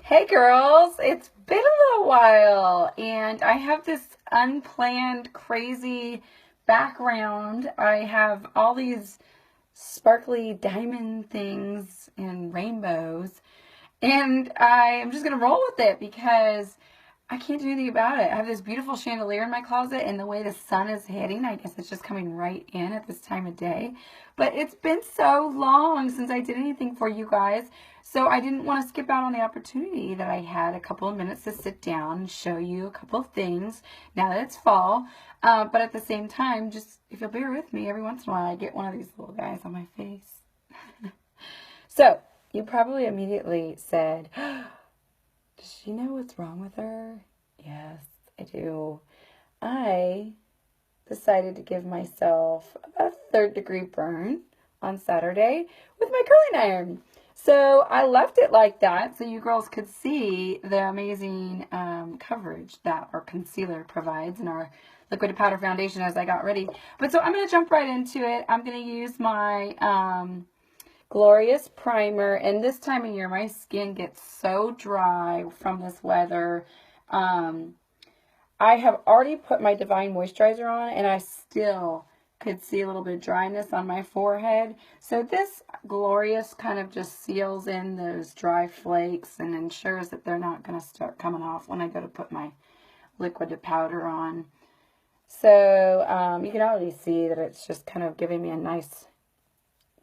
Hey girls, it's been a little while and I have this unplanned crazy background. I have all these sparkly diamond things and rainbows and I am just going to roll with it because I can't do anything about it. I have this beautiful chandelier in my closet, and the way the sun is hitting, I guess it's just coming right in at this time of day. But it's been so long since I did anything for you guys, so I didn't want to skip out on the opportunity that I had a couple of minutes to sit down and show you a couple of things now that it's fall. But at the same time, just if you'll bear with me, every once in a while I get one of these little guys on my face. So, you probably immediately said, does she know what's wrong with her? Yes, I do. I decided to give myself a third-degree burn on Saturday with my curling iron. So I left it like that so you girls could see the amazing coverage that our concealer provides in our liquid to powder foundation as I got ready. But so I'm going to jump right into it. I'm going to use my Glorious primer, and this time of year my skin gets so dry from this weather. I have already put my Divine Moisturizer on and I still could see a little bit of dryness on my forehead. So this Glorious kind of just seals in those dry flakes and ensures that they're not going to start coming off when I go to put my liquid to powder on. So you can already see that it's just kind of giving me a nice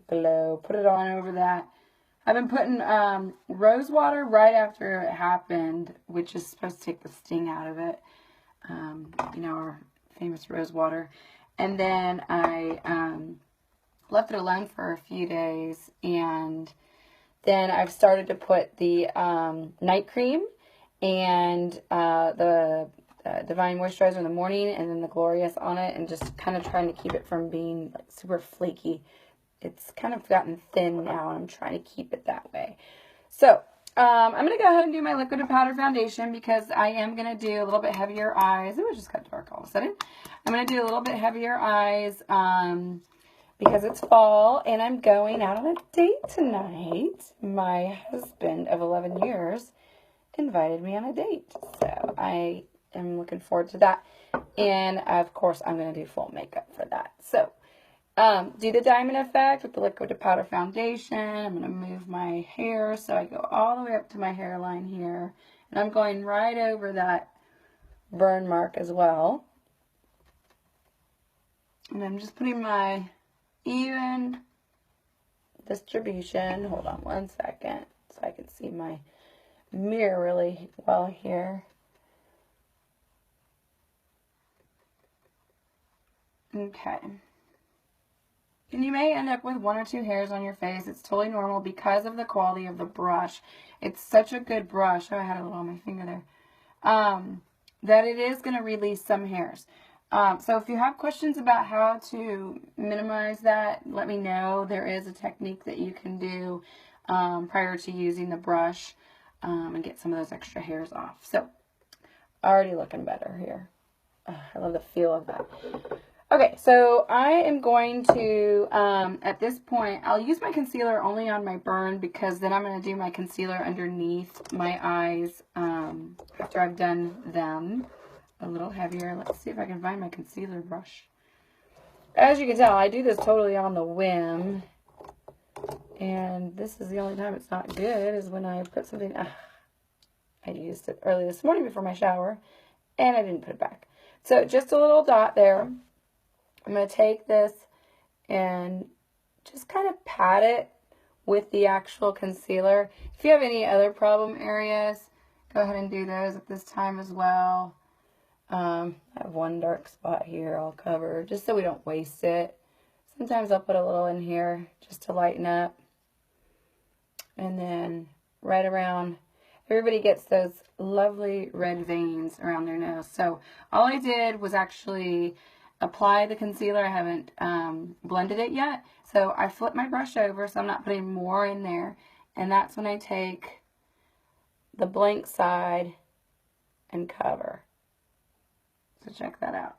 glow. Put it on over that. I've been putting rose water right after it happened, which is supposed to take the sting out of it. You know, our famous rose water. And then I left it alone for a few days, and then I've started to put the night cream and the Divine Moisturizer in the morning, and then the Glorious on it, and just kind of trying to keep it from being like super flaky. It's kind of gotten thin now, and I'm trying to keep it that way. So, I'm going to go ahead and do my liquid to powder foundation because I am going to do a little bit heavier eyes. Ooh, it just got dark all of a sudden. I'm going to do a little bit heavier eyes because it's fall, and I'm going out on a date tonight. My husband of 11 years invited me on a date, so I am looking forward to that. And, of course, I'm going to do full makeup for that. So, do the diamond effect with the liquid to powder foundation. I'm going to move my hair so I go all the way up to my hairline here. And I'm going right over that burn mark as well. And I'm just putting my even distribution. Hold on one second so I can see my mirror really well here. Okay. And you may end up with one or two hairs on your face. It's totally normal because of the quality of the brush. It's such a good brush. Oh, I had a little on my finger there. That it is going to release some hairs. So if you have questions about how to minimize that, let me know. There is a technique that you can do prior to using the brush and get some of those extra hairs off. So, already looking better here. I love the feel of that. Okay, so I am going to, at this point, I'll use my concealer only on my burn because then I'm going to do my concealer underneath my eyes after I've done them a little heavier. Let's see if I can find my concealer brush. As you can tell, I do this totally on the whim, and this is the only time it's not good is when I put something, I used it early this morning before my shower, and I didn't put it back. So just a little dot there. I'm going to take this and just kind of pat it with the actual concealer. If you have any other problem areas, go ahead and do those at this time as well. I have one dark spot here I'll cover just so we don't waste it. Sometimes I'll put a little in here just to lighten up. And then right around, everybody gets those lovely red veins around their nose. So all I did was actually apply the concealer. I haven't blended it yet. So I flip my brush over so I'm not putting more in there. And that's when I take the blank side and cover. So check that out.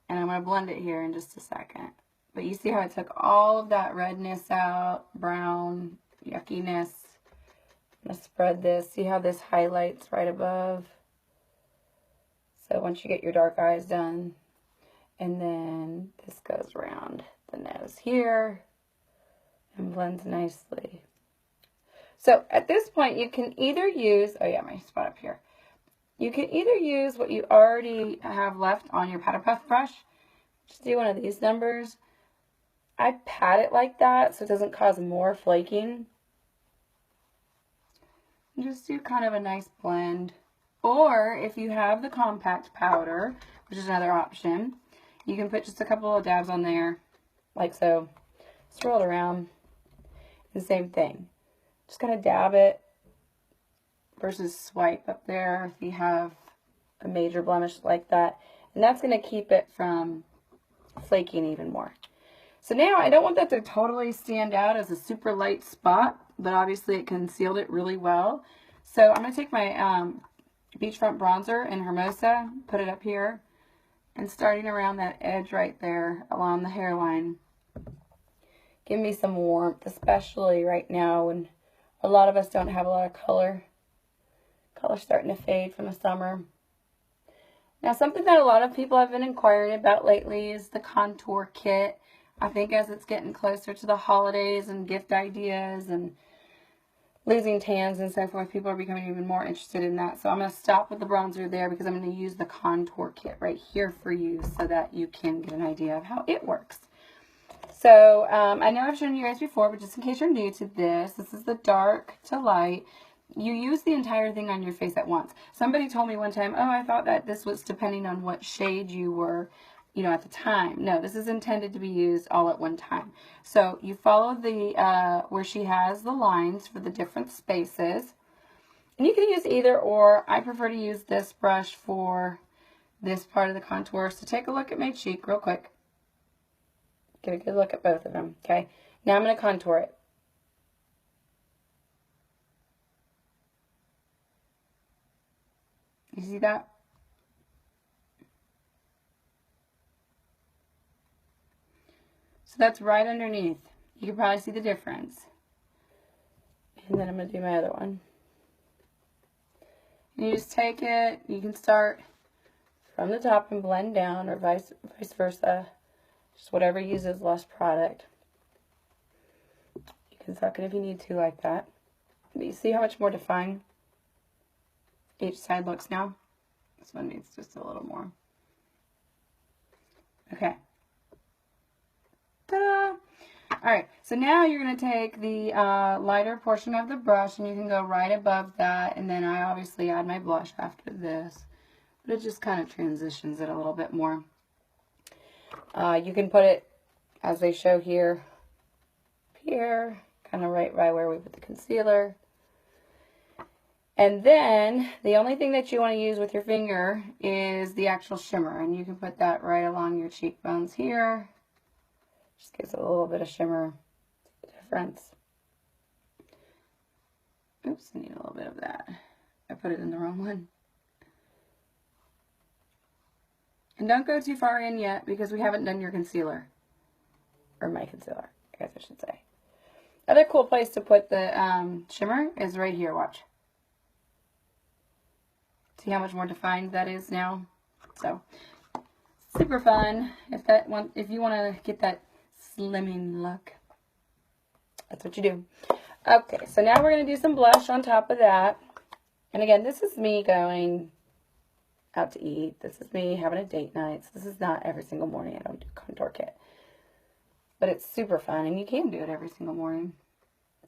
And I'm going to blend it here in just a second. But you see how I took all of that redness out, brown, yuckiness. I'm going to spread this. See how this highlights right above? So once you get your dark eyes done, and then this goes around the nose here and blends nicely. So at this point, you can either use, oh yeah, my spot up here. You can either use what you already have left on your Powder Puff brush. Just do one of these numbers. I pat it like that so it doesn't cause more flaking. And just do kind of a nice blend. Or if you have the compact powder, which is another option, you can put just a couple of dabs on there, like so. Swirl it around. And same thing. Just kind of dab it versus swipe up there if you have a major blemish like that. And that's going to keep it from flaking even more. So now I don't want that to totally stand out as a super light spot, but obviously it concealed it really well. So I'm going to take my Beachfront Bronzer in Hermosa, put it up here, and starting around that edge right there along the hairline. Give me some warmth, especially right now when a lot of us don't have a lot of color. Color's starting to fade from the summer. Now, something that a lot of people have been inquiring about lately is the contour kit. I think as it's getting closer to the holidays and gift ideas and losing tans and so forth, people are becoming even more interested in that. So I'm going to stop with the bronzer there because I'm going to use the contour kit right here for you so that you can get an idea of how it works. So I know I've shown you guys before, but just in case you're new to this, this is the dark to light. You use the entire thing on your face at once. Somebody told me one time, oh, I thought that this was depending on what shade you were, you know, at the time. No, this is intended to be used all at one time. So you follow the, where she has the lines for the different spaces. And you can use either or. I prefer to use this brush for this part of the contour. So take a look at my cheek real quick. Get a good look at both of them, okay? Now I'm going to contour it. You see that? So that's right underneath. You can probably see the difference. And then I'm going to do my other one. And you just take it, you can start from the top and blend down, or vice versa. Just whatever uses less product. You can suck it if you need to like that. But you see how much more defined each side looks now? This one needs just a little more. Okay. Ta-da! Alright, so now you're going to take the lighter portion of the brush and you can go right above that, and then I obviously add my blush after this. But it just kind of transitions it a little bit more. You can put it, as they show here, kind of right by where we put the concealer. And then, the only thing that you want to use with your finger is the actual shimmer. And you can put that right along your cheekbones here. Just gives it a little bit of shimmer difference. Oops, I need a little bit of that. I put it in the wrong one. And don't go too far in yet because we haven't done your concealer. Or my concealer, I guess I should say. Other cool place to put the shimmer is right here, watch. See how much more defined that is now? So, super fun. If you want to get that slimming look, that's what you do. Okay, so now we're going to do some blush on top of that. And again, this is me going out to eat. This is me having a date night. So this is not every single morning. I don't do contour kit. But it's super fun, and you can do it every single morning.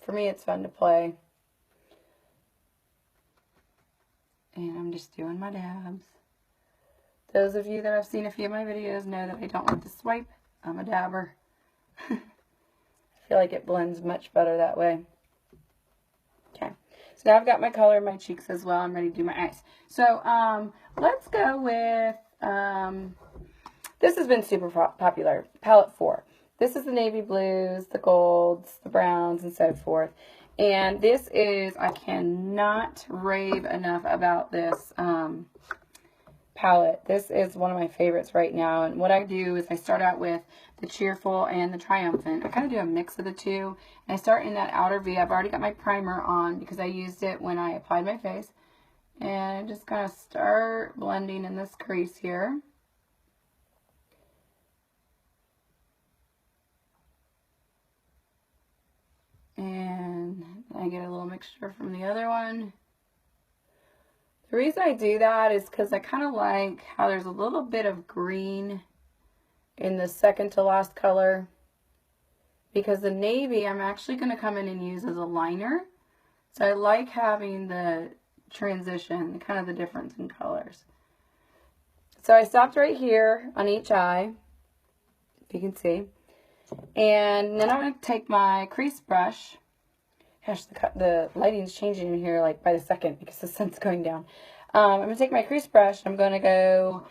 For me, it's fun to play. And I'm just doing my dabs. Those of you that have seen a few of my videos know that I don't like to swipe. I'm a dabber. I feel like it blends much better that way. Okay. So now I've got my color in my cheeks as well. I'm ready to do my eyes. So let's go with, this has been super popular, Palette 4. This is the navy blues, the golds, the browns, and so forth. And this is, I cannot rave enough about this palette. This is one of my favorites right now. And what I do is I start out with the Cheerful and the Triumphant. I kind of do a mix of the two. And I start in that outer V. I've already got my primer on because I used it when I applied my face. And I just kind of start blending in this crease here. And I get a little mixture from the other one. The reason I do that is because I kind of like how there's a little bit of green in the second to last color. Because the navy I'm actually going to come in and use as a liner. So I like having the transition, kind of the difference in colors. So I stopped right here on each eye, if you can see. And then I'm going to take my crease brush. Gosh, the lighting's changing in here like by the second because the sun's going down. I'm going to take my crease brush. I'm going to go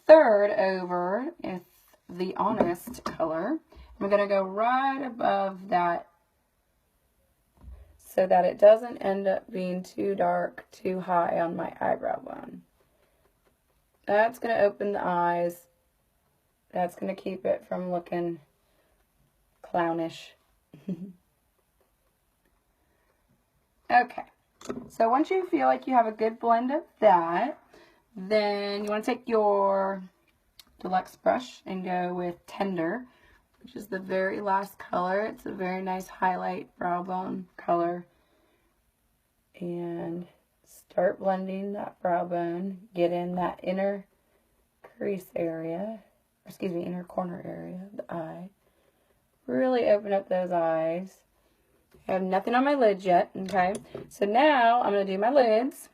third over with the Honest color. I'm going to go right above that so that it doesn't end up being too dark, too high on my eyebrow bone. That's going to open the eyes. That's going to keep it from looking clownish. Okay, so once you feel like you have a good blend of that, then you want to take your Deluxe brush and go with Tender, which is the very last color. It's a very nice highlight brow bone color. And start blending that brow bone. Get in that inner crease area, or excuse me, inner corner area of the eye. Really open up those eyes. I have nothing on my lids yet, okay? So now I'm going to do my lids.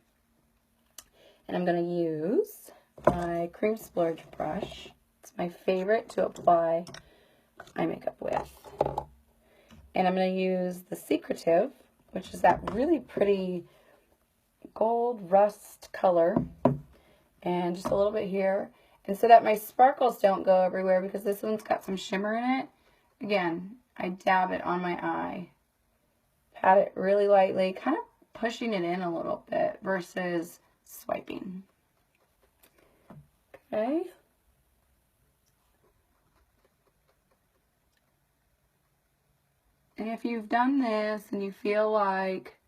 And I'm going to use my Cream Splurge brush. It's my favorite to apply eye makeup with. And I'm going to use the Secretive, which is that really pretty gold rust color. And just a little bit here. And so that my sparkles don't go everywhere because this one's got some shimmer in it. Again, I dab it on my eye. Pat it really lightly, kind of pushing it in a little bit versus swiping. Okay. And if you've done this and you feel like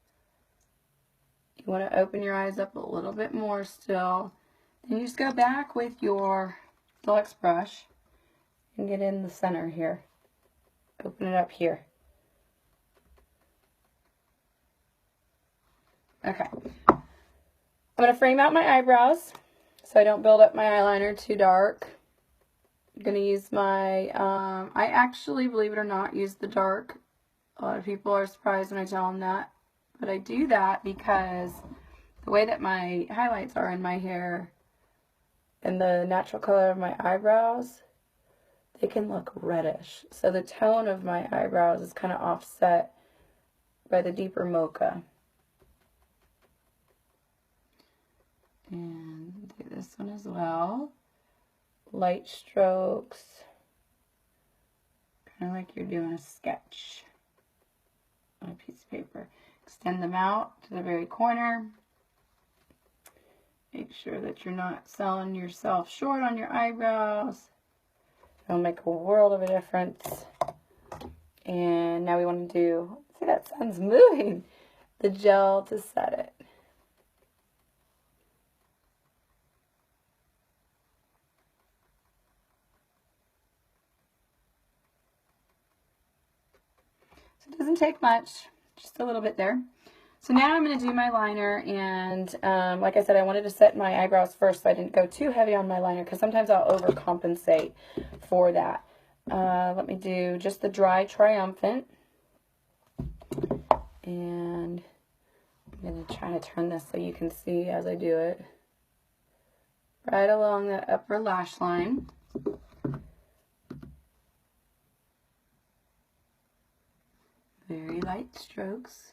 you want to open your eyes up a little bit more still, then you just go back with your Deluxe brush and get in the center here. Open it up here. Okay. I'm going to frame out my eyebrows so I don't build up my eyeliner too dark. I'm going to use my, I actually, believe it or not, use the dark. A lot of people are surprised when I tell them that. But I do that because the way that my highlights are in my hair and the natural color of my eyebrows, they can look reddish. So the tone of my eyebrows is kind of offset by the deeper mocha. And do this one as well. Light strokes. Kind of like you're doing a sketch on a piece of paper. Extend them out to the very corner. Make sure that you're not selling yourself short on your eyebrows. It'll make a world of a difference. And now we want to do, see that sun's moving, the gel to set it. So it doesn't take much, just a little bit there. So now I'm going to do my liner, and like I said, I wanted to set my eyebrows first so I didn't go too heavy on my liner because sometimes I'll overcompensate for that. Let me do just the dry Triumphant, and I'm going to try to turn this so you can see as I do it. Right along the upper lash line. Very light strokes.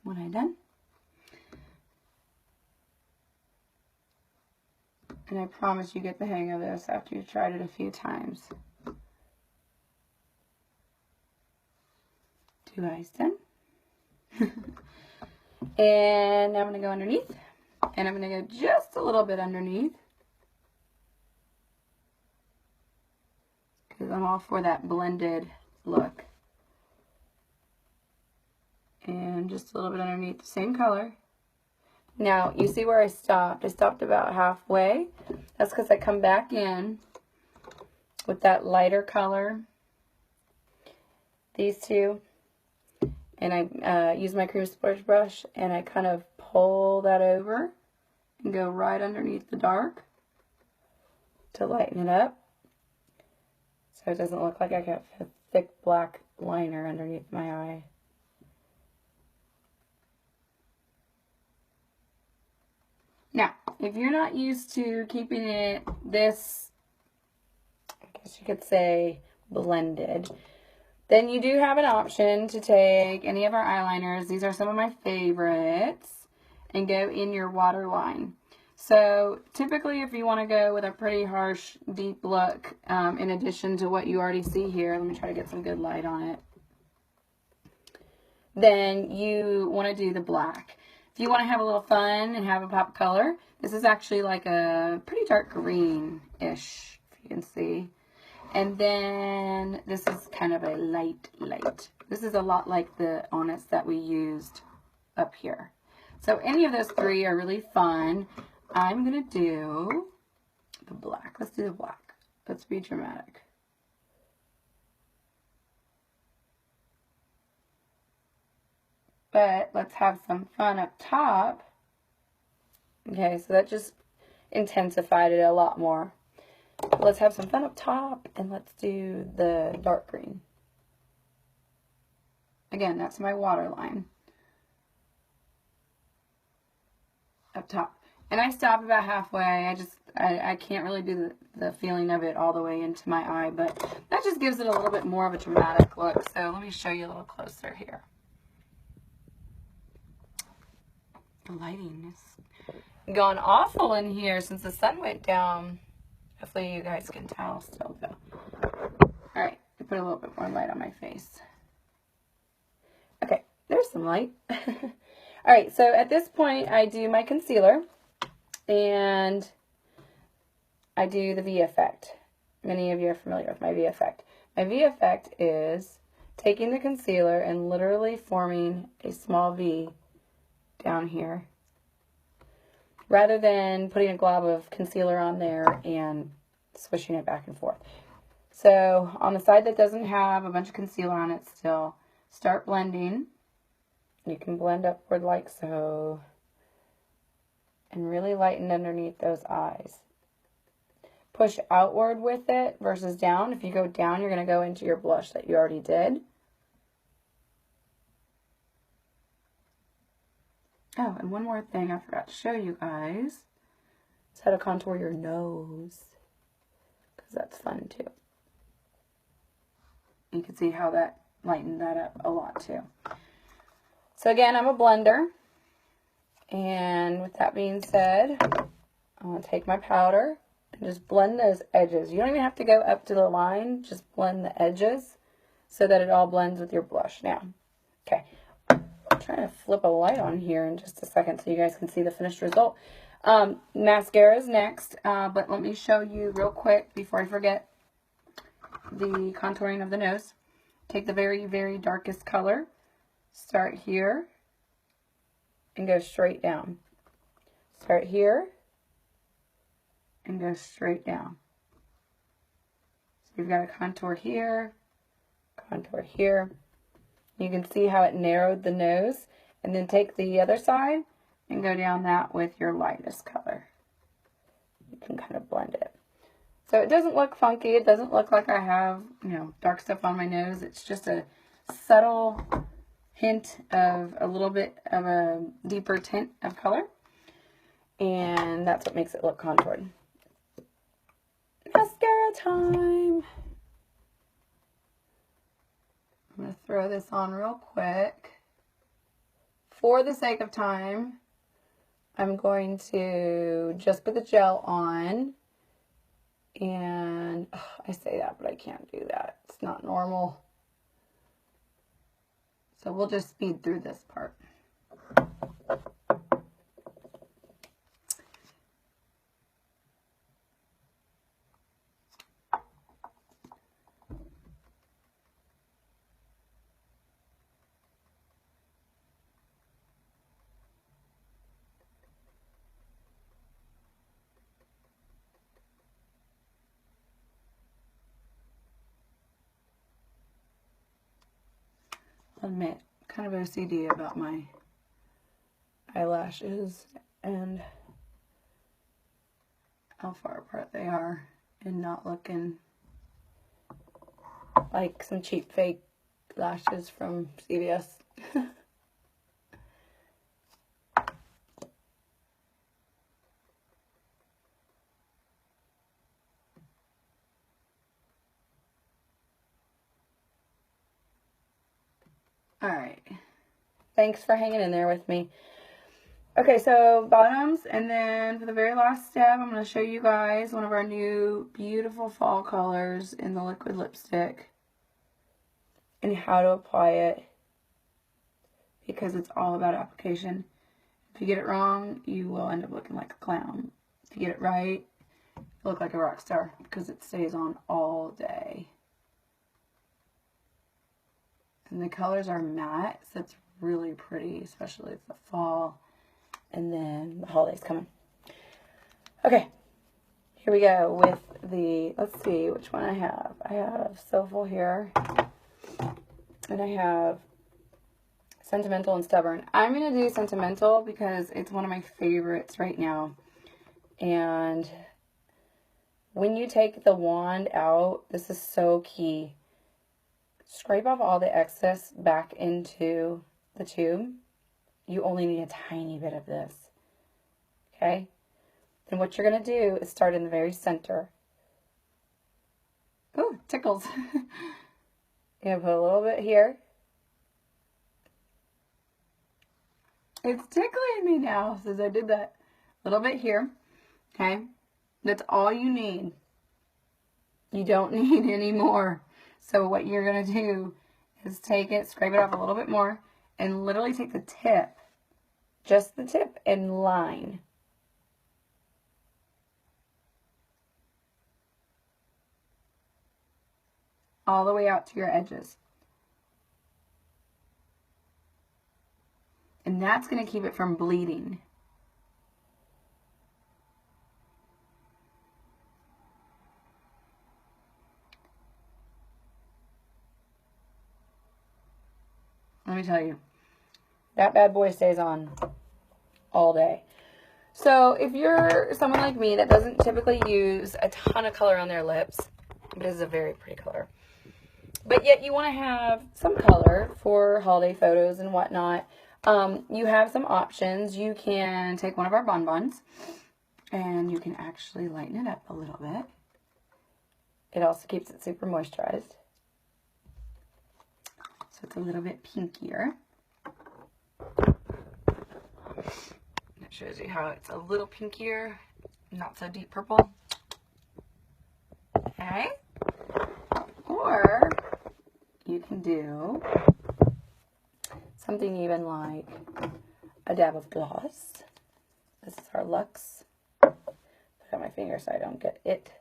When I'm done. And I promise you get the hang of this after you've tried it a few times. 2 eyes done. And now I'm going to go underneath. And I'm going to go just a little bit underneath. Because I'm all for that blended look. And just a little bit underneath the same color. Now, you see where I stopped? I stopped about halfway. That's because I come back in with that lighter color. These two. And I use my cream splurge brush and I kind of pull that over and go right underneath the dark to lighten it up. So it doesn't look like I got a thick black liner underneath my eye. Now, if you're not used to keeping it this, I guess you could say, blended, then you do have an option to take any of our eyeliners. These are some of my favorites, and go in your waterline. So typically if you want to go with a pretty harsh, deep look, in addition to what you already see here, let me try to get some good light on it, then you want to do the black. If you want to have a little fun and have a pop color, this is actually like a pretty dark green-ish, if you can see. And then this is kind of a light. This is a lot like the Onyx that we used up here. So any of those three are really fun. I'm going to do the black. Let's do the black. Let's be dramatic. But let's have some fun up top. Okay, so that just intensified it a lot more. Let's have some fun up top, and let's do the dark green. Again, that's my waterline. Up top. And I stop about halfway. I can't really do the feeling of it all the way into my eye, but that just gives it a little bit more of a dramatic look. So let me show you a little closer here. The lighting is gone awful in here since the sun went down. Hopefully you guys can tell still though. Alright, I put a little bit more light on my face. Okay, there's some light. Alright, so at this point I do my concealer and I do the V effect. Many of you are familiar with my V effect. My V effect is taking the concealer and literally forming a small V down here, rather than putting a glob of concealer on there and swishing it back and forth. So on the side that doesn't have a bunch of concealer on it still, start blending. You can blend upward like so, and really lighten underneath those eyes. Push outward with it versus down. If you go down, you're going to go into your blush that you already did. Oh, and one more thing I forgot to show you guys. It's how to contour your nose, because that's fun too. You can see how that lightened that up a lot too. So again, I'm a blender. And with that being said, I'm going to take my powder and just blend those edges. You don't even have to go up to the line. Just blend the edges so that it all blends with your blush. Now, okay. I'm trying to flip a light on here in just a second so you guys can see the finished result. Mascara is next, but let me show you real quick before I forget the contouring of the nose. Take the very, very darkest color, start here, and go straight down. Start here, and go straight down. So you've got a contour here, contour here. You can see how it narrowed the nose, and then take the other side and go down that with your lightest color. You can kind of blend it. So it doesn't look funky. It doesn't look like I have, dark stuff on my nose. It's just a subtle hint of a little bit of a deeper tint of color. And that's what makes it look contoured. Mascara time! I'm going to throw this on real quick. For the sake of time, I'm going to just put the gel on. And I say that, but I can't do that. It's not normal. So we'll just speed through this part. I'll admit, kind of OCD about my eyelashes and how far apart they are and not looking like some cheap fake lashes from CVS. All right. Thanks for hanging in there with me. Okay, so bottoms, and then for the very last step, I'm going to show you guys one of our new beautiful fall colors in the liquid lipstick and how to apply it, because it's all about application. If you get it wrong, you will end up looking like a clown. If you get it right, you look like a rock star because it stays on all day. And the colors are matte, so it's really pretty, especially for the fall. And then the holidays coming. Okay, here we go with the, let's see which one I have. I have Soulful here, and I have Sentimental and Stubborn. I'm going to do Sentimental because it's one of my favorites right now. And when you take the wand out, this is so key. Scrape off all the excess back into the tube. You only need a tiny bit of this, okay? Then what you're going to do is start in the very center. Ooh, tickles. You're going to put a little bit here. It's tickling me now since I did that. A little bit here, okay? That's all you need. You don't need any more. So what you're going to do is take it, scrape it off a little bit more, and literally take the tip, just the tip, and line. All the way out to your edges. And that's going to keep it from bleeding. Let me tell you, that bad boy stays on all day. So if you're someone like me that doesn't typically use a ton of color on their lips, this is a very pretty color, but yet you want to have some color for holiday photos and whatnot, you have some options. You can take one of our bonbons and you can actually lighten it up a little bit. It also keeps it super moisturized. So it's a little bit pinkier. It shows you how it's a little pinkier, not so deep purple. Okay. Or you can do something even like a dab of gloss. This is our Luxe. Put it on my finger so I don't get it.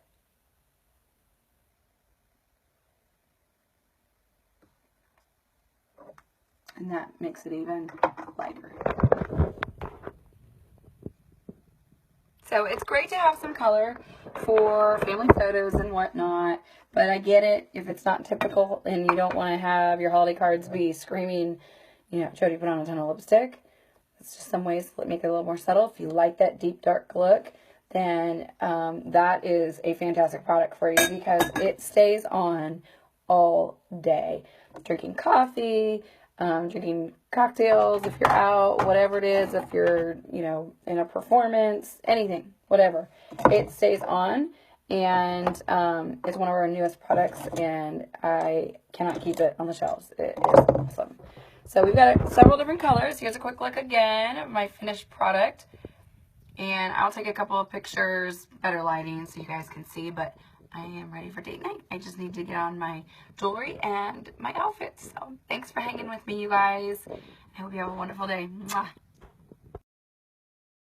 And that makes it even lighter. So it's great to have some color for family photos and whatnot, but I get it if it's not typical and you don't want to have your holiday cards be screaming, you know, Jody, put on a ton of lipstick. It's just some ways to make it a little more subtle. If you like that deep, dark look, then that is a fantastic product for you because it stays on all day. Drinking coffee, drinking cocktails, if you're out, whatever it is, if you're, you know, in a performance, anything, whatever. It stays on, and it's one of our newest products, and I cannot keep it on the shelves. It is awesome. So we've got several different colors. Here's a quick look again of my finished product. And I'll take a couple of pictures, better lighting so you guys can see, but I am ready for date night. I just need to get on my jewelry and my outfits. So thanks for hanging with me, you guys. I hope you have a wonderful day. Mwah.